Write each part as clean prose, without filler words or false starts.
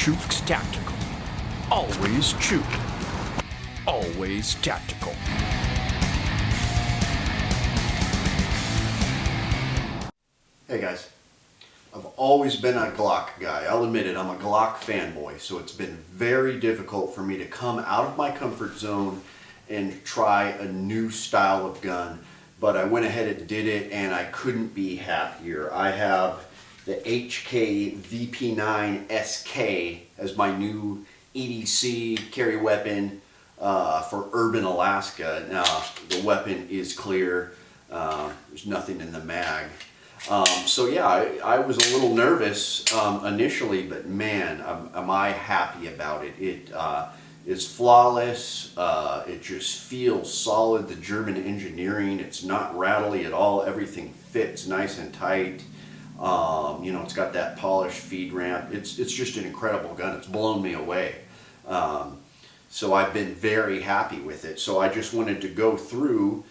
Chuke's Tactical. Always Chuke. Always tactical. Hey guys, I've always been a Glock guy. I'll admit it, I'm a Glock fanboy, so it's been very difficult for me to come out of my comfort zone and try a new style of gun. But I went ahead and did it, and I couldn't be happier. I have the HK VP9SK as my new EDC carry weapon for urban Alaska. Now, the weapon is clear. There's nothing in the mag. So yeah, I was a little nervous initially, but man, am I happy about it. It is flawless. It just feels solid. The German engineering, it's not rattly at all. Everything fits nice and tight. You know, it's got that polished feed ramp. It's just an incredible gun. It's blown me away. So I've been very happy with it. So I just wanted to go through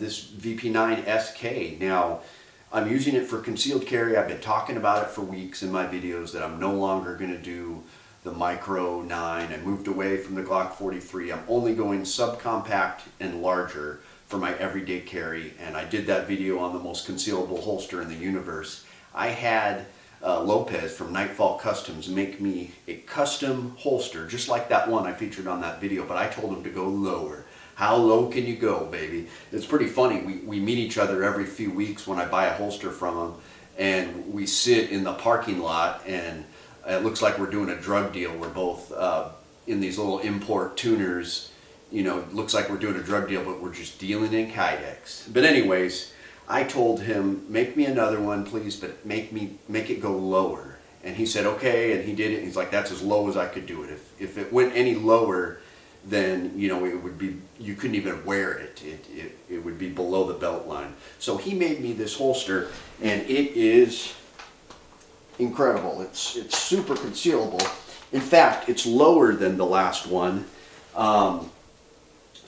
this VP9SK. Now, I'm using it for concealed carry. I've been talking about it for weeks in my videos that I'm no longer going to do the Micro 9. I moved away from the Glock 43. I'm only going subcompact and larger for my everyday carry, and I did that video on the most concealable holster in the universe. I had Lopez from Nightfall Customs make me a custom holster, just like that one I featured on that video, but I told him to go lower. How low can you go, baby? It's pretty funny. We meet each other every few weeks when I buy a holster from him, and we sit in the parking lot, and it looks like we're doing a drug deal. We're both in these little import tuners. You know, it looks like we're doing a drug deal, but we're just dealing in kydex. But anyways, I told him, make me another one, please, but make it go lower. And he said, okay, and he did it. He's like, that's as low as I could do it. If it went any lower, then, you know, it would be, you couldn't even wear it. It would be below the belt line. So he made me this holster, and it is incredible. It's super concealable. In fact, it's lower than the last one.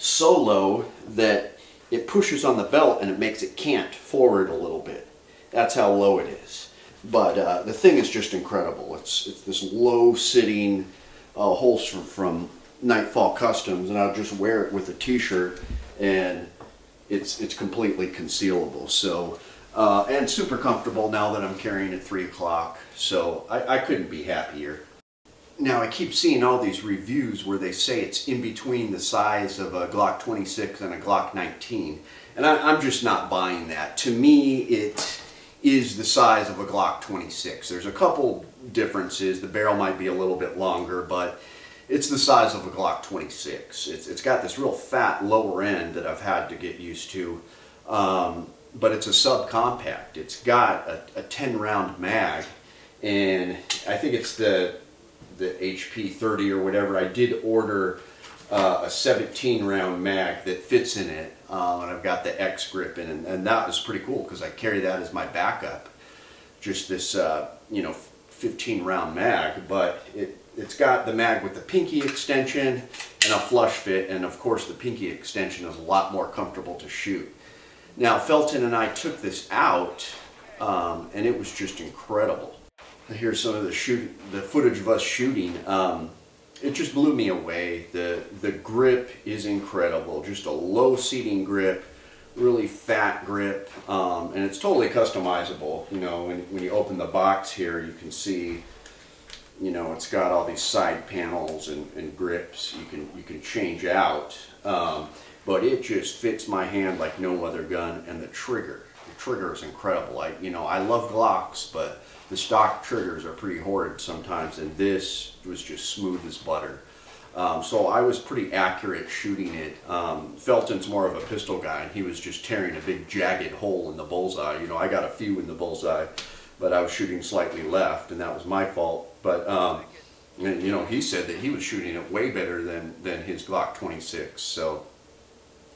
So low that it pushes on the belt and it makes it cant forward a little bit. That's how low it is. But the thing is just incredible. It's this low sitting holster from Nightfall Customs, and I'll just wear it with a t-shirt, and it's completely concealable. So and super comfortable now that I'm carrying at 3 o'clock. So I couldn't be happier. Now, I keep seeing all these reviews where they say it's in between the size of a Glock 26 and a Glock 19, and I'm just not buying that. To me, it is the size of a Glock 26. There's a couple differences. The barrel might be a little bit longer, but it's the size of a Glock 26. It's got this real fat lower end that I've had to get used to, but it's a subcompact. It's got a 10-round mag, and I think it's the HP 30 or whatever. I did order a 17-round mag that fits in it, and I've got the X grip in it, and that was pretty cool because I carry that as my backup. Just this, you know, 15-round mag, but it's got the mag with the pinky extension and a flush fit, and of course the pinky extension is a lot more comfortable to shoot. Now, Felton and I took this out, and it was just incredible. Here's some of the footage of us shooting. It just blew me away. The grip is incredible. Just a low seating grip, really fat grip, and it's totally customizable. You know, when you open the box here, you can see, you know, it's got all these side panels and grips you can change out, but it just fits my hand like no other gun. And the trigger is incredible. I love Glocks, but the stock triggers are pretty horrid sometimes, and this was just smooth as butter. So I was pretty accurate shooting it. Felton's more of a pistol guy, and he was just tearing a big jagged hole in the bullseye. You know, I got a few in the bullseye, but I was shooting slightly left, and that was my fault. But you know, he said that he was shooting it way better than his Glock 26. So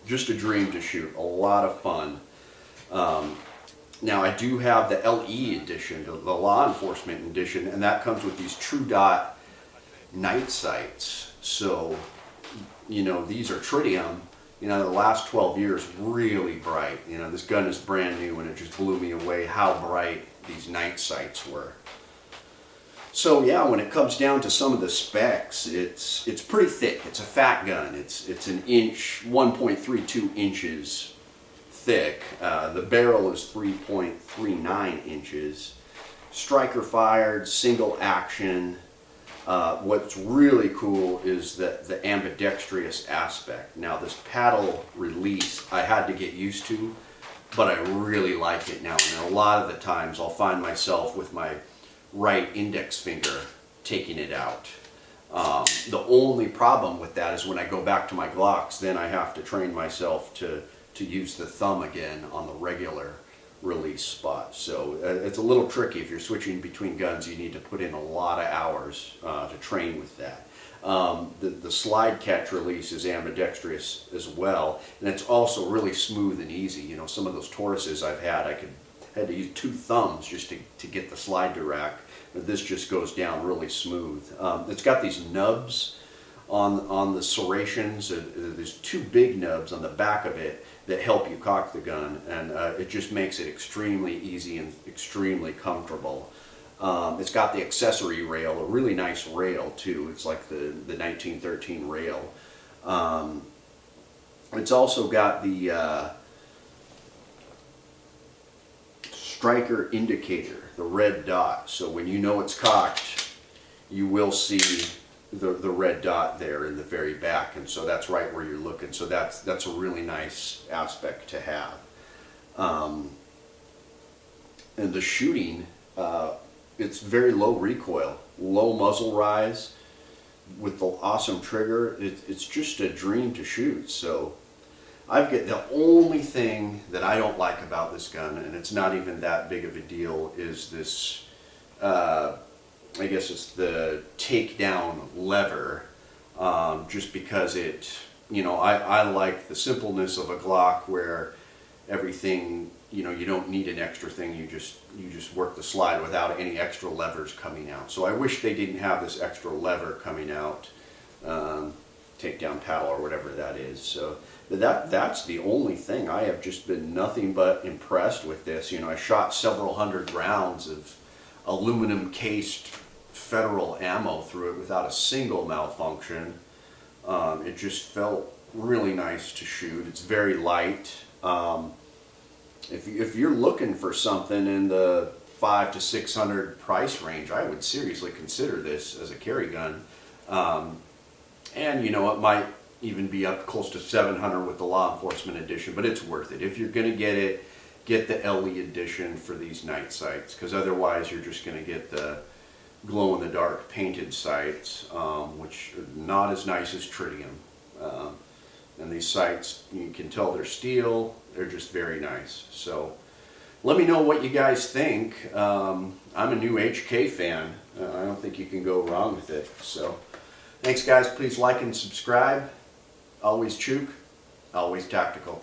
just a dream to shoot. A lot of fun. Now, I do have the LE edition, the law enforcement edition, and that comes with these True Dot night sights. So, you know, these are tritium. You know, the last 12 years, really bright. You know, this gun is brand new, and it just blew me away how bright these night sights were. So yeah, when it comes down to some of the specs, it's pretty thick. It's a fat gun. It's an inch, 1.32 inches thick. The barrel is 3.39 inches. Striker fired, single action. What's really cool is the ambidextrous aspect. Now this paddle release I had to get used to, but I really like it now. And a lot of the times I'll find myself with my right index finger taking it out. The only problem with that is when I go back to my Glocks, then I have to train myself to use the thumb again on the regular release spot. So it's a little tricky. If you're switching between guns, you need to put in a lot of hours to train with that. The slide catch release is ambidextrous as well, and it's also really smooth and easy. You know, some of those Tauruses I've had, I had to use 2 thumbs just to get the slide to rack, but this just goes down really smooth. It's got these nubs on the serrations. There's 2 big nubs on the back of it that help you cock the gun, and it just makes it extremely easy and extremely comfortable. It's got the accessory rail, a really nice rail too. It's like the 1913 rail. It's also got the striker indicator, the red dot. So when you know it's cocked, you will see the red dot there in the very back, and so that's right where you're looking. So that's a really nice aspect to have. And the shooting, it's very low recoil, low muzzle rise with the awesome trigger. It's just a dream to shoot. So the only thing that I don't like about this gun, and it's not even that big of a deal, is this I guess it's the takedown lever, just because I like the simpleness of a Glock where everything, you don't need an extra thing. You just work the slide without any extra levers coming out. So I wish they didn't have this extra lever coming out, takedown paddle or whatever that is. So that's the only thing. I have just been nothing but impressed with this. I shot several hundred rounds of aluminum cased Federal ammo through it without a single malfunction. It just felt really nice to shoot. It's very light. If you're looking for something in the $500 to $600 price range, I would seriously consider this as a carry gun. And it might even be up close to $700 with the law enforcement edition, but it's worth it. If you're going to get it, get the LE edition for these night sights, because otherwise you're just going to get the glow-in-the-dark painted sights, which are not as nice as tritium. And these sights, you can tell they're steel. They're just very nice. So let me know what you guys think. I'm a new HK fan. I don't think you can go wrong with it. So thanks guys. Please like and subscribe. Always Chuke, always tactical.